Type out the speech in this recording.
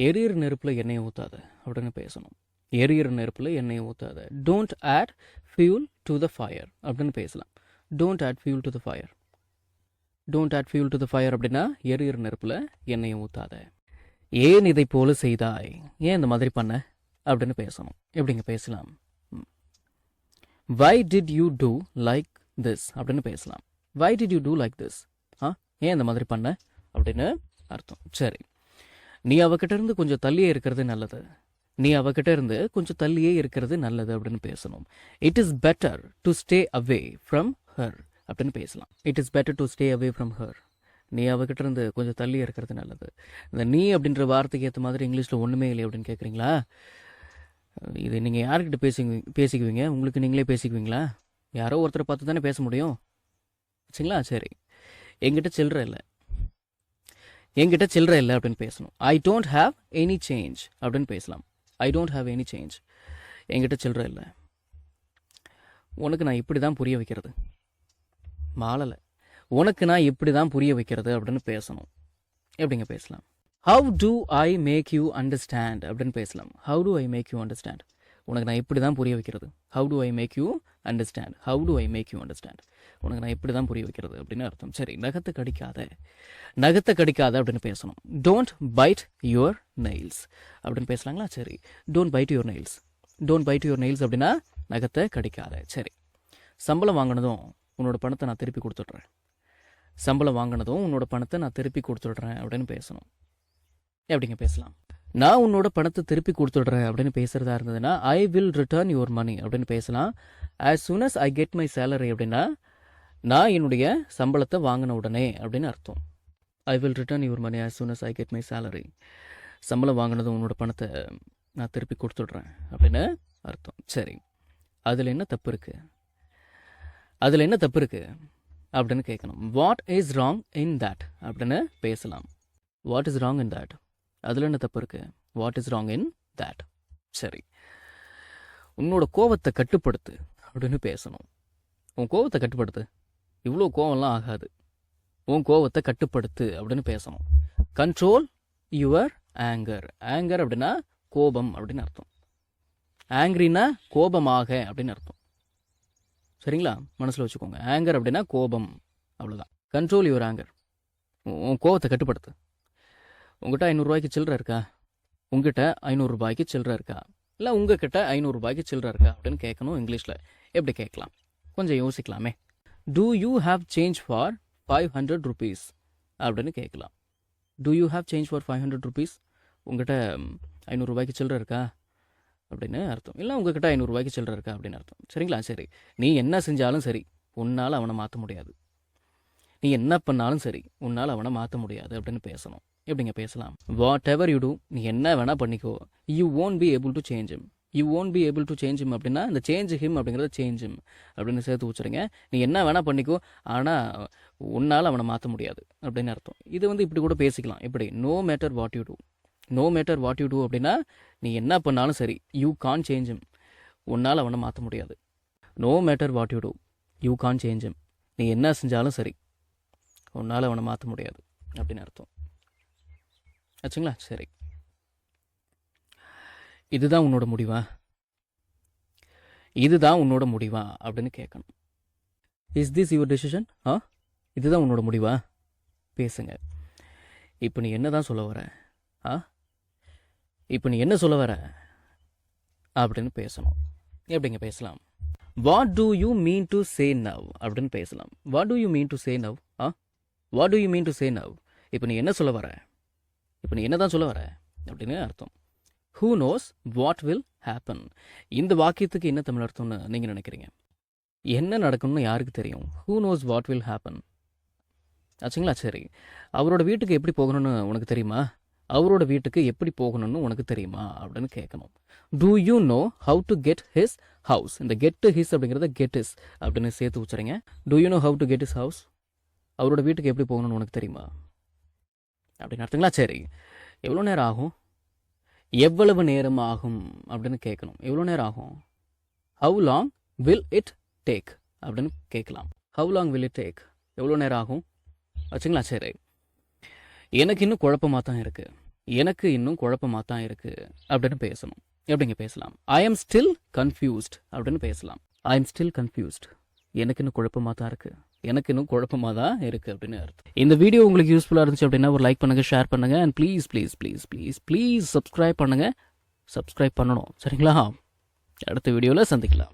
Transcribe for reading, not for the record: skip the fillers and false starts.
எரியிற நெருப்பில் எண்ணெயை ஊற்றாத அப்படின்னு பேசணும். எரியிற நெருப்பில் எண்ணெயை ஊற்றாத. Don't add fuel to the fire அப்படின்னு பேசலாம். Don't add fuel to the fire. Don't add fuel to the fire அப்படின்னா எரியிற நெருப்பில் எண்ணெயை ஊற்றாத. ஏன் இதை போல செய்தாய், ஏன் இந்த மாதிரி பண்ண அப்படின்னு பேசணும். எப்படிங்க பேசலாம்? Why did you do like this அப்படின்னு பேசலாம். Why did you do like this, ஏன் இந்த மாதிரி பண்ண அப்படின்னு அர்த்தம். சரி, நீ அவகிட்ட இருந்து கொஞ்சம் தள்ளியே இருக்கிறது நல்லது. நீ அவகிட்ட இருந்து கொஞ்சம் தள்ளியே இருக்கிறது நல்லது அப்படின்னு பேசணும். It is better to stay away from her அப்படின்னு பேசலாம். It is better to stay away from her. நீ அவகிட்ட இருந்து கொஞ்சம் தள்ளியே இருக்கிறது நல்லது. இந்த நீ அப்படின்ற வார்த்தைக்கு ஏற்ற மாதிரி இங்கிலீஷில் ஒன்றுமே இல்லை அப்படின்னு கேட்குறீங்களா? இது நீங்கள் யார்கிட்ட பேசிக்குவீங்க? உங்களுக்கு நீங்களே பேசிக்குவீங்களா? யாரோ ஒருத்தரை பார்த்து தானே பேச முடியும், சரிங்களா? சரி, என்கிட்ட சில்லற இல்லை, என்கிட்ட சில்லற இல்லை அப்படின்னு பேசணும். I don't have any change அப்படின்னு பேசலாம். I don't have any change, என்கிட்ட சில்லற இல்லை. உனக்கு நான் இப்படி தான் புரிய வைக்கிறது, மாளலை, உனக்கு நான் இப்படி தான் புரிய வைக்கிறது அப்படின்னு பேசணும். எப்படிங்க பேசலாம்? How do I make you understand அப்படின்னு பேசலாம். How do I make you understand, உனக்கு நான் இப்படி தான் புரிய வைக்கிறது. How do I make you understand, how do I make you understand, உனக்கு நான் இப்படி தான் புரிய வைக்கிறது அப்படின்னு அர்த்தம். சரி, நகத்தை கடிக்காத, நகத்தை கடிக்காத அப்படின்னு பேசணும். டோன்ட் பைட் யுவர் நெயில்ஸ் அப்படின்னு பேசலாங்களா? சரி, don't bite your nails. Don't bite your nails அப்படின்னா நகத்தை கடிக்காத. சரி, சம்பளம் வாங்கினதும் உன்னோட பணத்தை நான் திருப்பி கொடுத்துட்றேன். சம்பளம் வாங்கினதும் உன்னோட பணத்தை நான் திருப்பி கொடுத்துட்றேன் அப்படின்னு பேசணும். எப்படிங்க பேசலாம்? நான் உன்னோட பணத்தை திருப்பி கொடுத்துட்றேன் அப்படின்னு பேசுகிறதா இருந்ததுன்னா I will return your money அப்படின்னு பேசலாம். As soon as I get my salary அப்படின்னா நான் என்னுடைய சம்பளத்தை வாங்கின உடனே அப்படின்னு அர்த்தம். I will return your money as soon as I get my salary. சம்பளம் வாங்கினதும் உன்னோட பணத்தை நான் திருப்பி கொடுத்துட்றேன் அப்படின்னு அர்த்தம். சரி, அதில் என்ன தப்பு இருக்குது, அதில் என்ன தப்பு இருக்குது அப்படின்னு கேட்கணும். What is wrong in that அப்படின்னு பேசலாம். What is wrong in that, அதில் என்ன தப்பு இருக்குது? What is wrong in that. சரி, உன்னோட கோவத்தை கட்டுப்படுத்து அப்படின்னு பேசணும். உன் கோவத்தை கட்டுப்படுத்து, இவ்வளோ கோவம்லாம் ஆகாது, உன் கோவத்தை கட்டுப்படுத்து அப்படின்னு பேசணும். Control your anchor. ஆங்கர் அப்படின்னா கோபம் அப்படின்னு அர்த்தம். ஆங்க்ரினா கோபமாக அப்படின்னு அர்த்தம், சரிங்களா? மனசில் வச்சுக்கோங்க. ஆங்கர் அப்படின்னா கோபம், அவ்வளோதான். கண்ட்ரோல் யுவர் ஆங்கர், உன் கோவத்தை கட்டுப்படுத்து. உங்ககிட்ட 500 ரூபாய்க்கு சில்லற இருக்கா, உங்ககிட்ட 500 ரூபாய்க்கு சில்லற இருக்கா, இல்லை உங்ககிட்ட 500 ரூபாய்க்கு சில்லற இருக்கா அப்படின்னு கேட்கணும். இங்கிலீஷில் எப்படி கேட்கலாம், கொஞ்சம் யோசிக்கலாமே. Do you have change for 500 rupees அப்படின்னு கேட்கலாம். Do you have change for 500 rupees, உங்ககிட்ட 500 ரூபாய்க்கு சில்லற இருக்கா அப்படின்னு அர்த்தம். இல்லை உங்ககிட்ட 500 ரூபாய்க்கு சில்லற இருக்கா அப்படின்னு அர்த்தம், சரிங்களா? சரி, நீ என்ன செஞ்சாலும் சரி உன்னால் அவனை மாற்ற முடியாது. நீ என்ன பண்ணாலும் சரி உன்னால் அவனை மாற்ற முடியாது அப்படின்னு பேசணும். எப்படிங்க பேசலாம்? வாட் எவர் யூ டூ, நீ என்ன வேணால் பண்ணிக்கோ, you won't be able to change him. You won't be able to change him அப்படின்னா இந்த சேஞ்ச் ஹிம் அப்படிங்கிறத சேஞ்ச் ஹிம் அப்படின்னு சேர்த்து வச்சுருங்க. நீ என்ன வேணால் பண்ணிக்கோ, ஆனால் உன்னால் அவனை மாற்ற முடியாது அப்படின்னு அர்த்தம். இது இப்படி கூட பேசிக்கலாம். எப்படி? No matter what you do. No matter what you do அப்படின்னா நீ என்ன பண்ணாலும் சரி யூ கான் சேஞ்ச் ஹிம், உன்னால் அவனை மாற்ற முடியாது. No matter what you do you can change him, நீ என்ன செஞ்சாலும் சரி உன்னால் அவனை மாற்ற முடியாது அப்படின்னு அர்த்தம், ஆச்சுங்களா? சரி, இதுதான் உன்னோட முடிவா, இதுதான் உன்னோட முடிவா அப்படின்னு கேட்கணும். Is this your decision? இதுதான் உன்னோட முடிவா? பேசுங்க. இப்போ நீ என்ன தான் சொல்ல வர? இப்போ நீ என்ன சொல்ல வர அப்படின்னு பேசணும். எப்படிங்க பேசலாம்? What do you mean to say now அப்படின்னு பேசலாம். What do you mean to say now? What do you mean to say now, இப்போ நீ என்ன சொல்ல வர, இப்போ நீ என்ன தான் சொல்ல வர அப்படின்னு அர்த்தம். Who knows what will happen, இந்த வாக்கியத்துக்கு என்ன தமிழ் அர்த்தம்னு நீங்கள் நினைக்கிறீங்க? என்ன நடக்கணும்னு யாருக்கு தெரியும்? Who knows what will happen, ஆச்சுங்களா? சரி, அவரோட வீட்டுக்கு எப்படி போகணும்னு உனக்கு தெரியுமா? அவரோட வீட்டுக்கு எப்படி போகணும்னு உனக்கு தெரியுமா அப்படின்னு கேட்கணும். Do you know how to get his house, இந்த கெட் ஹிஸ் அப்படிங்கிறத கெட் ஹிஸ் அப்படின்னு சேர்த்து வச்சுறீங்க. Do you know how to get his house, அவரோட வீட்டுக்கு எப்படி போகணும்னு உனக்கு தெரியுமா அப்படின்னு அர்த்தங்களா? சரி, எவ்வளோ நேரம் ஆகும், எவ்வளவு நேரம் ஆகும் அப்படின்னு கேட்கணும். எவ்வளோ நேரம் ஆகும்? How long will it take அப்படின்னு கேட்கலாம். How long will it take, எவ்வளோ நேரம் ஆகும், வச்சுங்களா? சரி, எனக்கு இன்னும் குழப்பமாக தான் இருக்குது, எனக்கு இன்னும் குழப்பமாக தான் இருக்கு அப்படின்னு பேசணும். எப்படிங்க பேசலாம்? ஐ எம் ஸ்டில் கன்ஃபியூஸ்ட் அப்படின்னு பேசலாம். I am still confused. எனக்கு இன்னும் குழப்பமாக தான் இருக்கு. எனக்கு இன்னும் குழப்பமாக தான் இருக்கு அப்படின்னு அர்த்தம். இந்த வீடியோ உங்களுக்கு யூஸ்ஃபுல்லாக இருந்துச்சு அப்படின்னா ஒரு லைக் பண்ணுங்க, ஷேர் பண்ணுங்க, and please please please please please subscribe பண்ணுங்க. சப்ஸ்கிரைப் பண்ணணும், சரிங்களா? அடுத்த வீடியோவில் சந்திக்கலாம்.